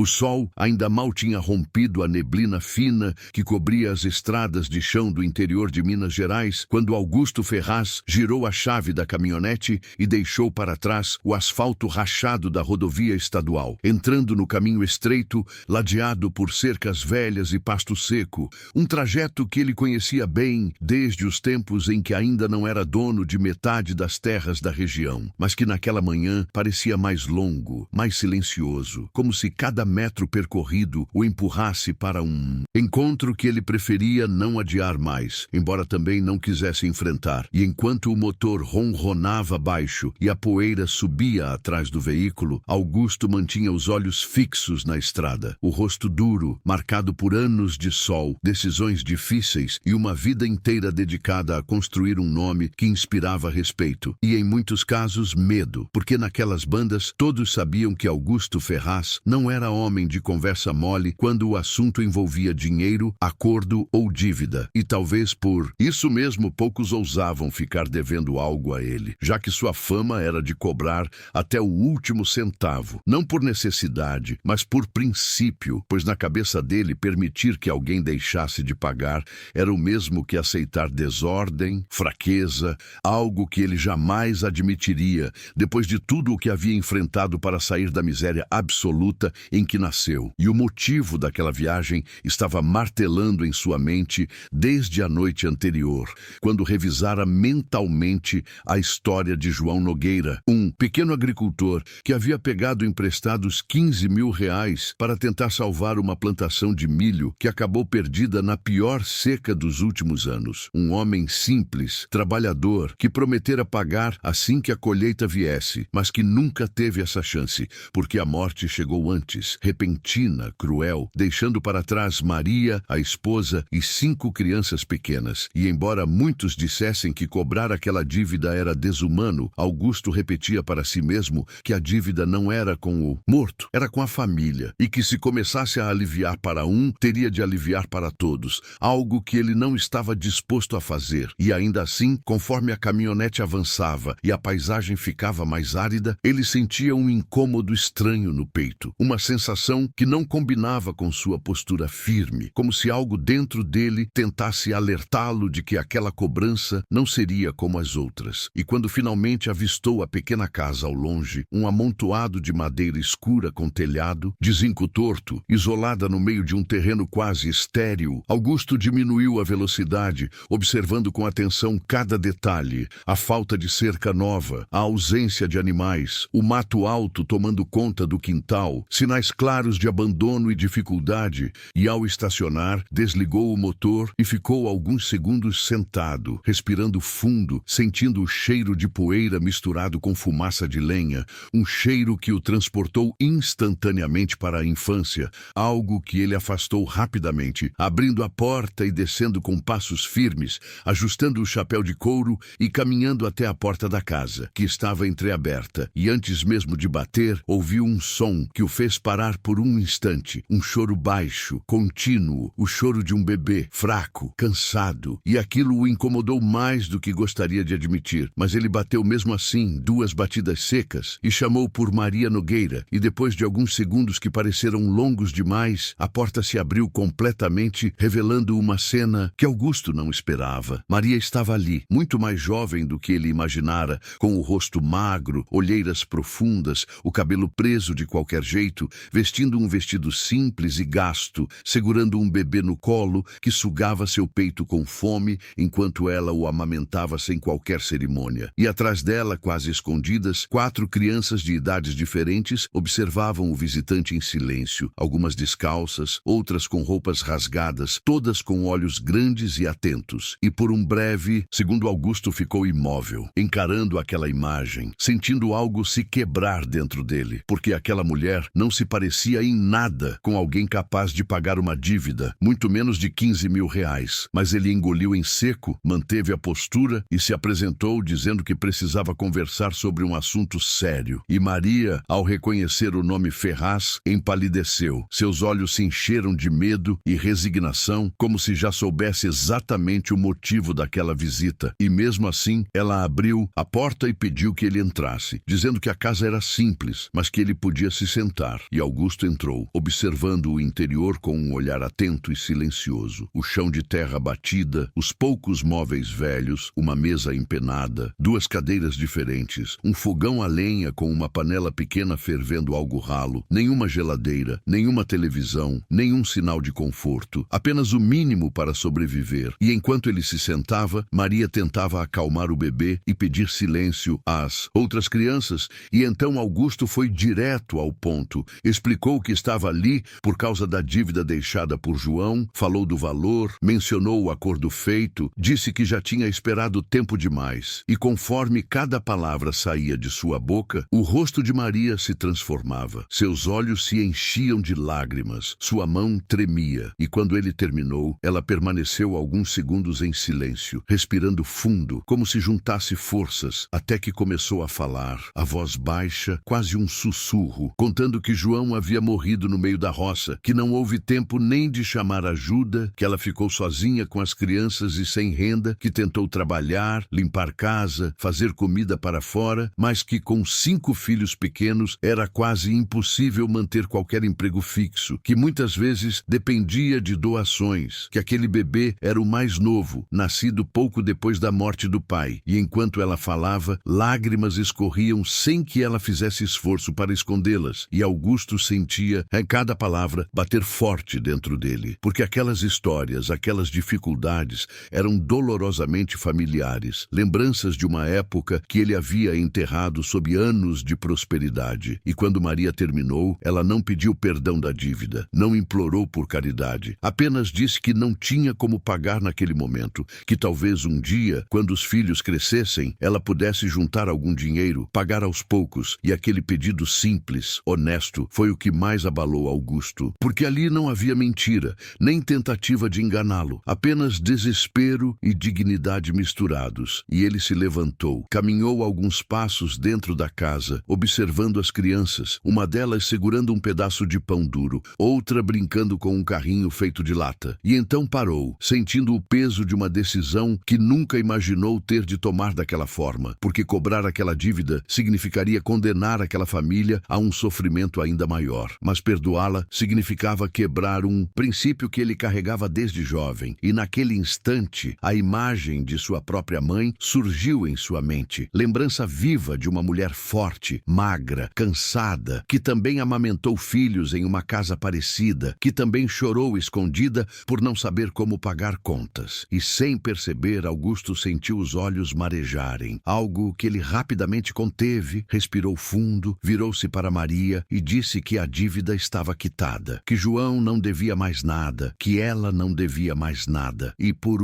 O sol ainda mal tinha rompido a neblina fina que cobria as estradas de chão do interior de Minas Gerais, quando Augusto Ferraz girou a chave da caminhonete e deixou para trás o asfalto rachado da rodovia estadual, entrando no caminho estreito, ladeado por cercas velhas e pasto seco, um trajeto que ele conhecia bem desde os tempos em que ainda não era dono de metade das terras da região, mas que naquela manhã parecia mais longo, mais silencioso, como se cada metro percorrido o empurrasse para um encontro que ele preferia não adiar mais, embora também não quisesse enfrentar. E enquanto o motor ronronava baixo e a poeira subia atrás do veículo, Augusto mantinha os olhos fixos na estrada, o rosto duro, marcado por anos de sol, decisões difíceis e uma vida inteira dedicada a construir um nome que inspirava respeito e, em muitos casos, medo, porque naquelas bandas todos sabiam que Augusto Ferraz não era homem de conversa mole quando o assunto envolvia dinheiro, acordo ou dívida, e talvez por isso mesmo poucos ousavam ficar devendo algo a ele, já que sua fama era de cobrar até o último centavo, não por necessidade, mas por princípio, pois na cabeça dele permitir que alguém deixasse de pagar era o mesmo que aceitar desordem, fraqueza, algo que ele jamais admitiria depois de tudo o que havia enfrentado para sair da miséria absoluta em que nasceu. E o motivo daquela viagem estava martelando em sua mente desde a noite anterior, quando revisara mentalmente a história de João Nogueira, um pequeno agricultor que havia pegado emprestados 15 mil reais para tentar salvar uma plantação de milho que acabou perdida na pior seca dos últimos anos. Um homem simples, trabalhador, que prometera pagar assim que a colheita viesse, mas que nunca teve essa chance, porque a morte chegou antes, repentina, cruel, deixando para trás Maria, a esposa, e 5 crianças pequenas. E embora muitos dissessem que cobrar aquela dívida era desumano, Augusto repetia para si mesmo que a dívida não era com o morto, era com a família, e que se começasse a aliviar para um, teria de aliviar para todos, algo que ele não estava disposto a fazer. E ainda assim, conforme a caminhonete avançava e a paisagem ficava mais árida, ele sentia um incômodo estranho no peito, uma sensação que não combinava com sua postura firme, como se algo dentro dele tentasse alertá-lo de que aquela cobrança não seria como as outras. E quando finalmente avistou a pequena casa ao longe, um amontoado de madeira escura com telhado, de zinco torto, isolada no meio de um terreno quase estéril, Augusto diminuiu a velocidade, observando com atenção cada detalhe, a falta de cerca nova, a ausência de animais, o mato alto tomando conta do quintal, sinais claros de abandono e dificuldade, e ao estacionar, desligou o motor e ficou alguns segundos sentado, respirando fundo, sentindo o cheiro de poeira misturado com fumaça de lenha, um cheiro que o transportou instantaneamente para a infância, algo que ele afastou rapidamente, abrindo a porta e descendo com passos firmes, ajustando o chapéu de couro e caminhando até a porta da casa, que estava entreaberta, e antes mesmo de bater, ouviu um som que o fez parar por um instante, um choro baixo, contínuo, o choro de um bebê, fraco, cansado, e aquilo o incomodou mais do que gostaria de admitir, mas ele bateu mesmo assim 2 batidas secas e chamou por Maria Nogueira, e depois de alguns segundos que pareceram longos demais, a porta se abriu completamente, revelando uma cena que Augusto não esperava. Maria estava ali, muito mais jovem do que ele imaginara, com o rosto magro, olheiras profundas, o cabelo preso de qualquer jeito, vestindo um vestido simples e gasto, segurando um bebê no colo que sugava seu peito com fome enquanto ela o amamentava sem qualquer cerimônia. E atrás dela, quase escondidas, 4 crianças de idades diferentes observavam o visitante em silêncio, algumas descalças, outras com roupas rasgadas, todas com olhos grandes e atentos. E por um breve, segundo Augusto, ficou imóvel, encarando aquela imagem, sentindo algo se quebrar dentro dele, porque aquela mulher não se parecia em nada com alguém capaz de pagar uma dívida, muito menos de 15 mil reais. Mas ele engoliu em seco, manteve a postura e se apresentou dizendo que precisava conversar sobre um assunto sério. E Maria, ao reconhecer o nome Ferraz, empalideceu. Seus olhos se encheram de medo e resignação, como se já soubesse exatamente o motivo daquela visita. E mesmo assim, ela abriu a porta e pediu que ele entrasse, dizendo que a casa era simples, mas que ele podia se sentar. E Augusto Augusto entrou, observando o interior com um olhar atento e silencioso. O chão de terra batida, os poucos móveis velhos, uma mesa empenada, duas cadeiras diferentes, um fogão a lenha com uma panela pequena fervendo algo ralo, nenhuma geladeira, nenhuma televisão, nenhum sinal de conforto, apenas o mínimo para sobreviver. E enquanto ele se sentava, Maria tentava acalmar o bebê e pedir silêncio às outras crianças, e então Augusto foi direto ao ponto. Explicou que estava ali por causa da dívida deixada por João, falou do valor, mencionou o acordo feito, disse que já tinha esperado tempo demais. E conforme cada palavra saía de sua boca, o rosto de Maria se transformava. Seus olhos se enchiam de lágrimas, sua mão tremia, e quando ele terminou, ela permaneceu alguns segundos em silêncio, respirando fundo, como se juntasse forças, até que começou a falar, a voz baixa, quase um sussurro, contando que João havia morrido no meio da roça, que não houve tempo nem de chamar ajuda, que ela ficou sozinha com as crianças e sem renda, que tentou trabalhar, limpar casa, fazer comida para fora, mas que com 5 filhos pequenos era quase impossível manter qualquer emprego fixo, que muitas vezes dependia de doações, que aquele bebê era o mais novo, nascido pouco depois da morte do pai, e enquanto ela falava, lágrimas escorriam sem que ela fizesse esforço para escondê-las, e Augusto sentia em cada palavra bater forte dentro dele, porque aquelas histórias, aquelas dificuldades eram dolorosamente familiares, lembranças de uma época que ele havia enterrado sob anos de prosperidade. E quando Maria terminou, ela não pediu perdão da dívida, não implorou por caridade, apenas disse que não tinha como pagar naquele momento, que talvez um dia, quando os filhos crescessem, ela pudesse juntar algum dinheiro, pagar aos poucos, e aquele pedido simples, honesto, foi o que mais abalou Augusto, porque ali não havia mentira, nem tentativa de enganá-lo, apenas desespero e dignidade misturados. E ele se levantou, caminhou alguns passos dentro da casa, observando as crianças, uma delas segurando um pedaço de pão duro, outra brincando com um carrinho feito de lata. E então parou, sentindo o peso de uma decisão que nunca imaginou ter de tomar daquela forma, porque cobrar aquela dívida significaria condenar aquela família a um sofrimento ainda maior. Mas perdoá-la significava quebrar um princípio que ele carregava desde jovem. E naquele instante, a imagem de sua própria mãe surgiu em sua mente. Lembrança viva de uma mulher forte, magra, cansada, que também amamentou filhos em uma casa parecida, que também chorou escondida por não saber como pagar contas. E sem perceber, Augusto sentiu os olhos marejarem, algo que ele rapidamente conteve, respirou fundo, virou-se para Maria e disse que a dívida estava quitada, que João não devia mais nada, que ela não devia mais nada. E por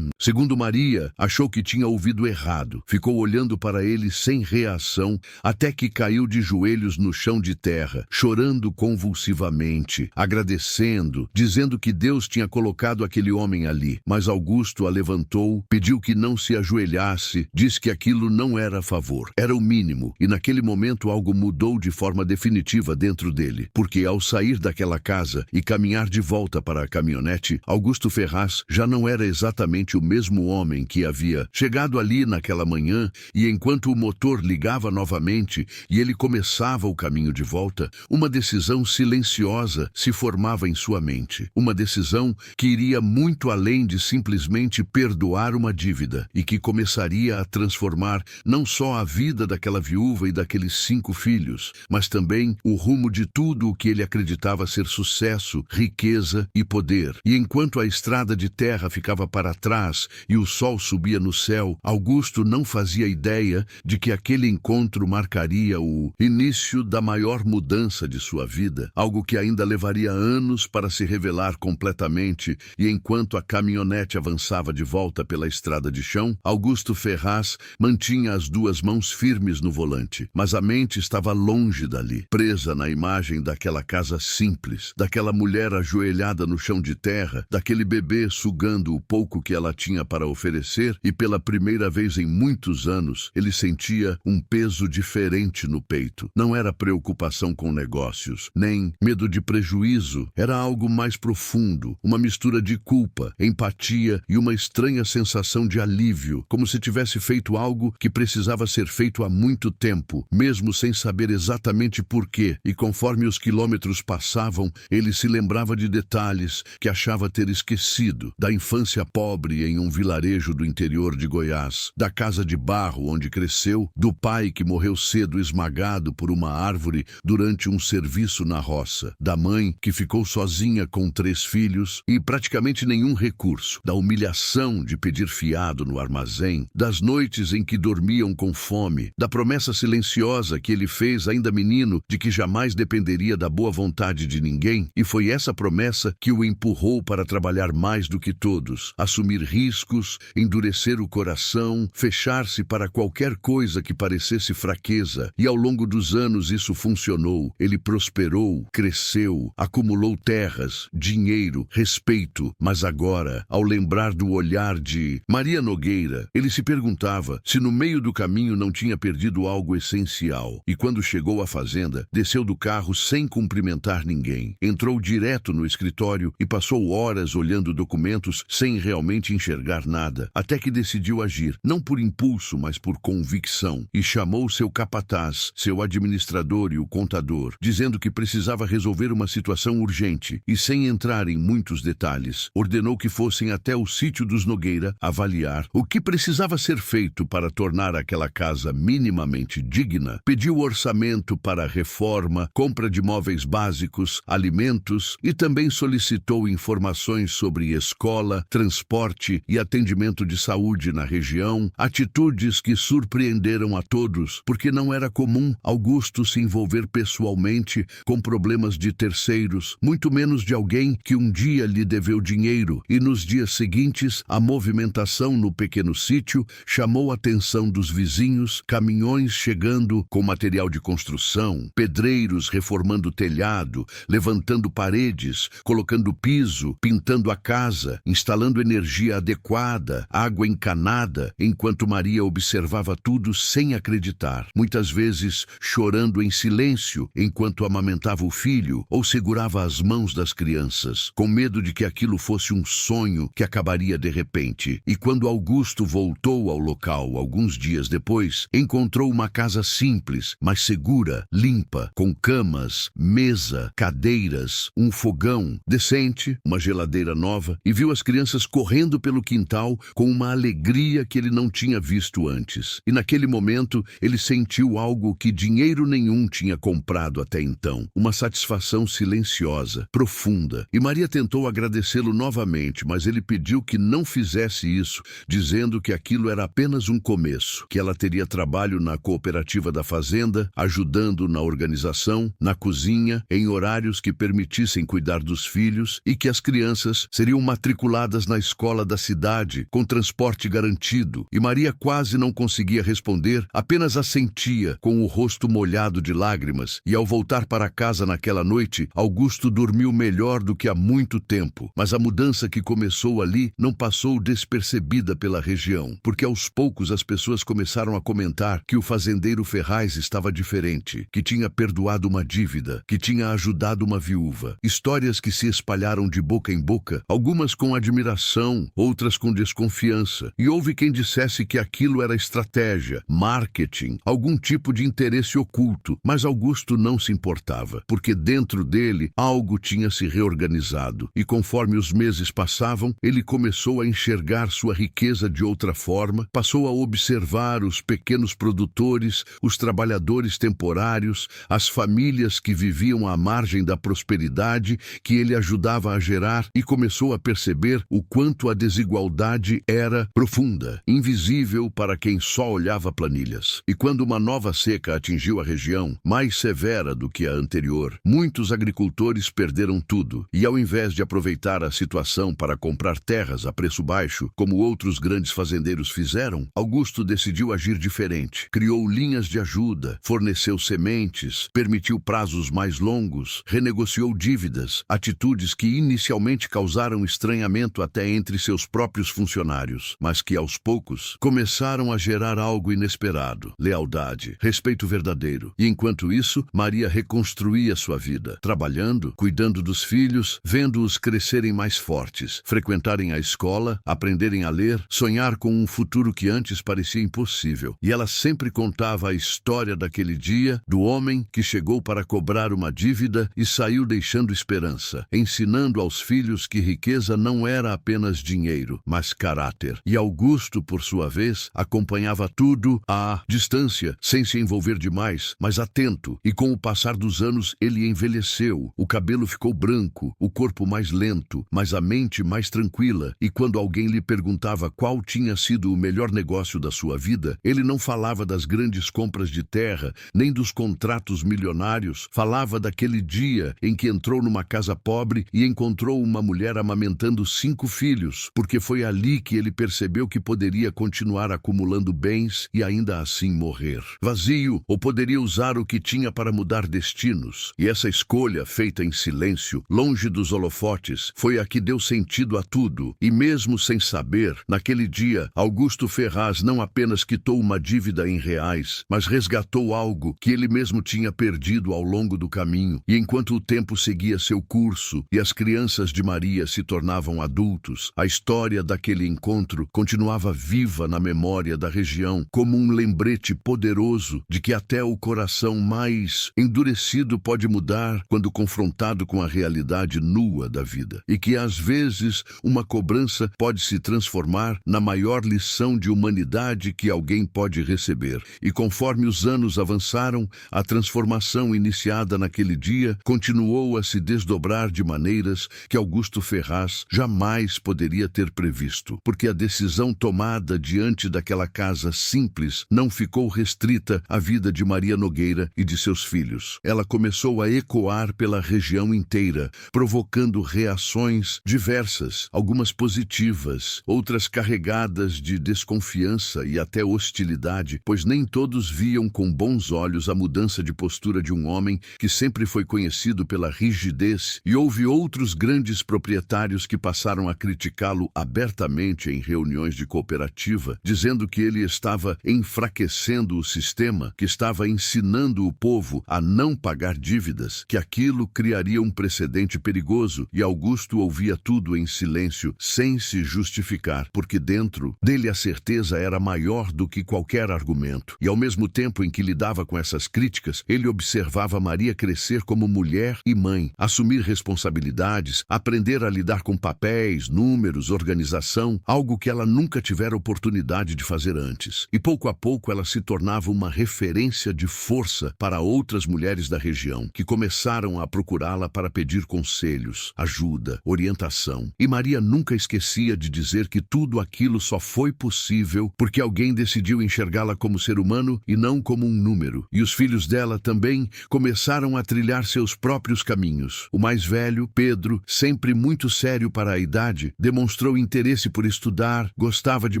segundo Maria, achou que tinha ouvido errado, ficou olhando para ele sem reação, até que caiu de joelhos no chão de terra, chorando convulsivamente, agradecendo, dizendo que Deus tinha colocado aquele homem ali. Mas Augusto a levantou, pediu que não se ajoelhasse, disse que aquilo não era favor, era o mínimo, e naquele momento algo mudou de forma definitiva dentro dele, porque ao sair daquela casa e caminhar de volta para a caminhonete, Augusto Ferraz já não era exatamente o mesmo homem que havia chegado ali naquela manhã, e enquanto o motor ligava novamente e ele começava o caminho de volta, uma decisão silenciosa se formava em sua mente, uma decisão que iria muito além de simplesmente perdoar uma dívida e que começaria a transformar não só a vida daquela viúva e daqueles 5 filhos, mas também o rumo de tudo o que ele acreditava ser sucesso, riqueza e poder. E enquanto a estrada de terra ficava para trás e o sol subia no céu, Augusto não fazia ideia de que aquele encontro marcaria o início da maior mudança de sua vida, algo que ainda levaria anos para se revelar completamente. E enquanto a caminhonete avançava de volta pela estrada de chão, Augusto Ferraz mantinha as 2 mãos firmes no volante, mas a mente estava longe dali, presa na imagem daquela casa simples, daquela mulher ajoelhada no chão de terra, daquele bebê sugando o pouco que ela tinha para oferecer, e pela primeira vez em muitos anos, ele sentia um peso diferente no peito. Não era preocupação com negócios, nem medo de prejuízo, era algo mais profundo, uma mistura de culpa, empatia e uma estranha sensação de alívio, como se tivesse feito algo que precisava ser feito há muito tempo, mesmo sem saber exatamente por quê. E com conforme os quilômetros passavam, ele se lembrava de detalhes que achava ter esquecido, da infância pobre em um vilarejo do interior de Goiás, da casa de barro onde cresceu, do pai que morreu cedo esmagado por uma árvore durante um serviço na roça, da mãe que ficou sozinha com 3 filhos e praticamente nenhum recurso, da humilhação de pedir fiado no armazém, das noites em que dormiam com fome, da promessa silenciosa que ele fez ainda menino de que jamais dependeria da boa vontade de ninguém, e foi essa promessa que o empurrou para trabalhar mais do que todos, assumir riscos, endurecer o coração, fechar-se para qualquer coisa que parecesse fraqueza, e ao longo dos anos isso funcionou. Ele prosperou, cresceu, acumulou terras, dinheiro, respeito, mas agora, ao lembrar do olhar de Maria Nogueira, ele se perguntava se no meio do caminho não tinha perdido algo essencial. E quando chegou à fazenda, desceu do carro sem cumprimentar ninguém. Entrou direto no escritório e passou horas olhando documentos sem realmente enxergar nada, até que decidiu agir, não por impulso, mas por convicção, e chamou seu capataz, seu administrador e o contador, dizendo que precisava resolver uma situação urgente, e sem entrar em muitos detalhes, ordenou que fossem até o sítio dos Nogueira avaliar o que precisava ser feito para tornar aquela casa minimamente digna, pediu orçamento para reforma, compra de móveis básicos, alimentos e também solicitou informações sobre escola, transporte e atendimento de saúde na região, atitudes que surpreenderam a todos, porque não era comum Augusto se envolver pessoalmente com problemas de terceiros, muito menos de alguém que um dia lhe deveu dinheiro, e nos dias seguintes a movimentação no pequeno sítio chamou a atenção dos vizinhos, caminhões chegando com material de construção, pedreiros reformando telhado, levantando paredes, colocando piso, pintando a casa, instalando energia adequada, água encanada, enquanto Maria observava tudo sem acreditar, muitas vezes chorando em silêncio enquanto amamentava o filho ou segurava as mãos das crianças, com medo de que aquilo fosse um sonho que acabaria de repente. E quando Augusto voltou ao local alguns dias depois, encontrou uma casa simples, mas segura, limpa, com camas, mesa, cadeiras, um fogão decente, uma geladeira nova, e viu as crianças correndo pelo quintal com uma alegria que ele não tinha visto antes. E naquele momento ele sentiu algo que dinheiro nenhum tinha comprado até então, uma satisfação silenciosa, profunda. E Maria tentou agradecê-lo novamente, mas ele pediu que não fizesse isso, dizendo que aquilo era apenas um começo, que ela teria trabalho na cooperativa da fazenda, ajudando na organização, na cozinha, em horários que permitissem cuidar dos filhos, e que as crianças seriam matriculadas na escola da cidade, com transporte garantido. E Maria quase não conseguia responder, apenas assentia, com o rosto molhado de lágrimas, e ao voltar para casa naquela noite, Augusto dormiu melhor do que há muito tempo. Mas a mudança que começou ali não passou despercebida pela região, porque aos poucos as pessoas começaram a comentar que o fazendeiro Ferraz estava diferente, que tinha perdoado uma dívida, que tinha ajudado uma viúva. Histórias que se espalharam de boca em boca, algumas com admiração, outras com desconfiança, e houve quem dissesse que aquilo era estratégia, marketing, algum tipo de interesse oculto, mas Augusto não se importava, porque dentro dele algo tinha se reorganizado, e conforme os meses passavam, ele começou a enxergar sua riqueza de outra forma, passou a observar os pequenos produtores, os trabalhadores temporários, as famílias que viviam à margem da prosperidade que ele ajudava a gerar, e começou a perceber o quanto a desigualdade era profunda, invisível para quem só olhava planilhas. E quando uma nova seca atingiu a região, mais severa do que a anterior, muitos agricultores perderam tudo, e ao invés de aproveitar a situação para comprar terras a preço baixo, como outros grandes fazendeiros fizeram, Augusto decidiu agir diferente. Criou linhas de ajuda, forneceu sementes, permitiu prazos mais longos, renegociou dívidas, atitudes que inicialmente causaram estranhamento até entre seus próprios funcionários, mas que aos poucos começaram a gerar algo inesperado: lealdade, respeito verdadeiro. E enquanto isso, Maria reconstruía sua vida, trabalhando, cuidando dos filhos, vendo-os crescerem mais fortes, frequentarem a escola, aprenderem a ler, sonhar com um futuro que antes parecia impossível. E ela sempre contava a história daquele dia, do homem que chegou entrou para cobrar uma dívida e saiu deixando esperança, ensinando aos filhos que riqueza não era apenas dinheiro, mas caráter. E Augusto, por sua vez, acompanhava tudo à distância, sem se envolver demais, mas atento. E com o passar dos anos, ele envelheceu. O cabelo ficou branco, o corpo mais lento, mas a mente mais tranquila. E quando alguém lhe perguntava qual tinha sido o melhor negócio da sua vida, ele não falava das grandes compras de terra, nem dos contratos milionários. Falava daquele dia em que entrou numa casa pobre e encontrou uma mulher amamentando 5 filhos, porque foi ali que ele percebeu que poderia continuar acumulando bens e ainda assim morrer vazio, ou poderia usar o que tinha para mudar destinos. E essa escolha, feita em silêncio, longe dos holofotes, foi a que deu sentido a tudo. E mesmo sem saber, naquele dia, Augusto Ferraz não apenas quitou uma dívida em reais, mas resgatou algo que ele mesmo tinha perdido ao longo do caminho. E enquanto o tempo seguia seu curso e as crianças de Maria se tornavam adultos, a história daquele encontro continuava viva na memória da região, como um lembrete poderoso de que até o coração mais endurecido pode mudar quando confrontado com a realidade nua da vida, e que às vezes uma cobrança pode se transformar na maior lição de humanidade que alguém pode receber. E conforme os anos avançaram, a transformação iniciada naquele dia continuou a se desdobrar de maneiras que Augusto Ferraz jamais poderia ter previsto, porque a decisão tomada diante daquela casa simples não ficou restrita à vida de Maria Nogueira e de seus filhos. Ela começou a ecoar pela região inteira, provocando reações diversas, algumas positivas, outras carregadas de desconfiança e até hostilidade, pois nem todos viam com bons olhos a mudança de postura de um homem que sempre foi conhecido pela rigidez, e houve outros grandes proprietários que passaram a criticá-lo abertamente em reuniões de cooperativa, dizendo que ele estava enfraquecendo o sistema, que estava ensinando o povo a não pagar dívidas, que aquilo criaria um precedente perigoso. E Augusto ouvia tudo em silêncio, sem se justificar, porque dentro dele a certeza era maior do que qualquer argumento. E ao mesmo tempo em que lidava com essas críticas, ele observava Maria crescer como mulher e mãe, assumir responsabilidades, aprender a lidar com papéis, números, organização, algo que ela nunca tivera oportunidade de fazer antes. E pouco a pouco ela se tornava uma referência de força para outras mulheres da região, que começaram a procurá-la para pedir conselhos, ajuda, orientação. E Maria nunca esquecia de dizer que tudo aquilo só foi possível porque alguém decidiu enxergá-la como ser humano e não como um número. E os filhos dela também começaram a trilhar seus próprios caminhos. O mais velho, Pedro, sempre muito sério para a idade, demonstrou interesse por estudar, gostava de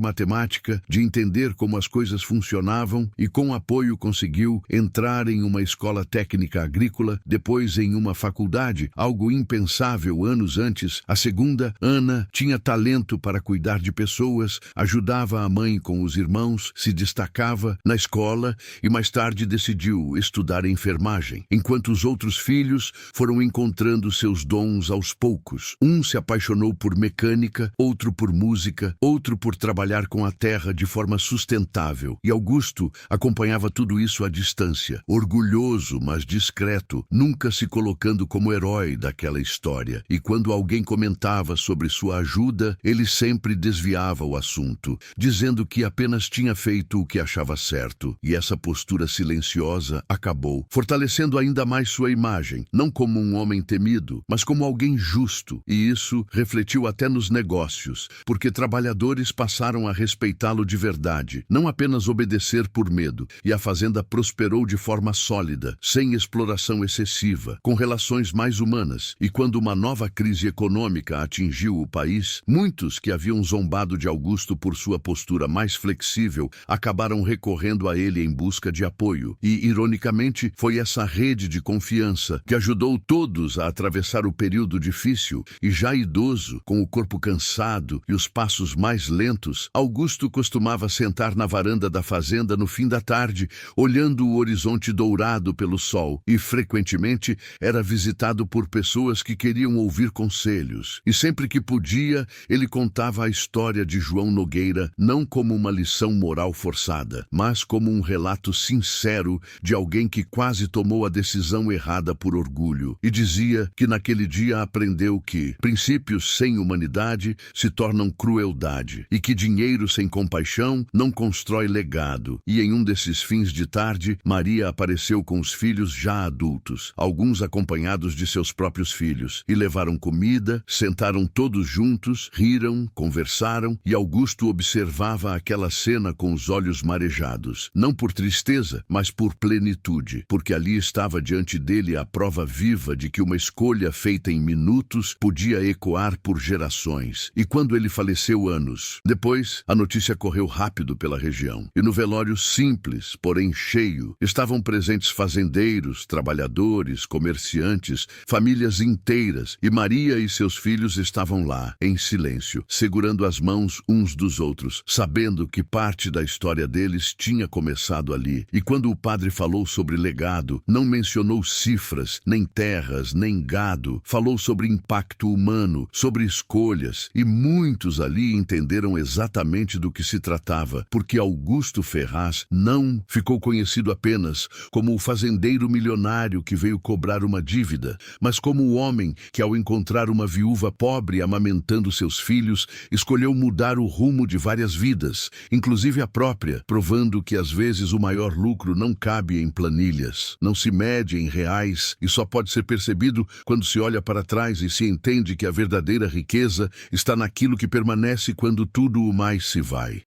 matemática, de entender como as coisas funcionavam e com apoio conseguiu entrar em uma escola técnica agrícola, depois em uma faculdade, algo impensável anos antes. A segunda, Ana, tinha talento para cuidar de pessoas, ajudava a mãe com os irmãos, se destacava na escola e mais tarde decidiu estudar enfermagem, enquanto os outros filhos foram encontrando seus dons aos poucos. Um se apaixonou por mecânica, outro por música, outro por trabalhar com a terra de forma sustentável. E Augusto acompanhava tudo isso à distância, orgulhoso, mas discreto, nunca se colocando como herói daquela história. E quando alguém comentava sobre sua ajuda, ele sempre desviava o assunto, dizendo que apenas tinha feito o que achava certo. E essa postura silenciosa acabou, fortalecendo ainda mais sua imagem, não como um homem temido, mas como alguém justo. E isso refletiu até nos negócios, porque trabalhadores passaram a respeitá-lo de verdade, não apenas obedecer por medo. E a fazenda prosperou de forma sólida, sem exploração excessiva, com relações mais humanas. E quando uma nova crise econômica atingiu o país, muitos que haviam zombado de Augusto por sua postura mais flexível acabaram recorrendo a ele em busca de apoio. E, ironicamente, foi essa rede de confiança que ajudou todos a atravessar o período difícil. E já idoso, com o corpo cansado e os passos mais lentos, Augusto costumava sentar na varanda da fazenda no fim da tarde, olhando o horizonte dourado pelo sol, e frequentemente era visitado por pessoas que queriam ouvir conselhos. E sempre que podia, ele contava a história de João Nogueira, não como uma lição moral forçada, mas como um relato sincero de alguém que quase tomou a decisão errada por orgulho e dizia que naquele dia aprendeu que princípios sem humanidade se tornam crueldade e que dinheiro sem compaixão não constrói legado. E em um desses fins de tarde, Maria apareceu com os filhos já adultos, alguns acompanhados de seus próprios filhos, e levaram comida, sentaram todos juntos, riram, conversaram, e Augusto observava aquela cena com os olhos marejados, não por tristeza, mas por plenitude, porque ali estava diante dele a prova viva de que uma escolha feita em minutos podia ecoar por gerações. E quando ele faleceu anos depois, a notícia correu rápido pela região, e no velório simples, porém cheio, estavam presentes fazendeiros, trabalhadores, comerciantes, famílias inteiras, e Maria e seus filhos estavam lá, em silêncio, segurando as mãos uns dos outros, sabendo que parte da história deles tinha começado ali. E quando o padre falou sobre legado, não mencionou cifras, nem terras, nem gado, falou sobre impacto humano, sobre escolhas, e muitos ali entenderam exatamente do que se tratava, porque Augusto Ferraz não ficou conhecido apenas como o fazendeiro milionário que veio cobrar uma dívida, mas como o homem que, ao encontrar uma viúva pobre amamentando seus filhos, escolheu mudar o rumo de várias vidas, inclusive a própria, provando que às vezes o maior lucro não cabe em planilhas, não se mede em reais e só pode ser percebido quando se olha para trás e se entende que a verdadeira riqueza está naquilo que permanece quando tudo o mais se vai.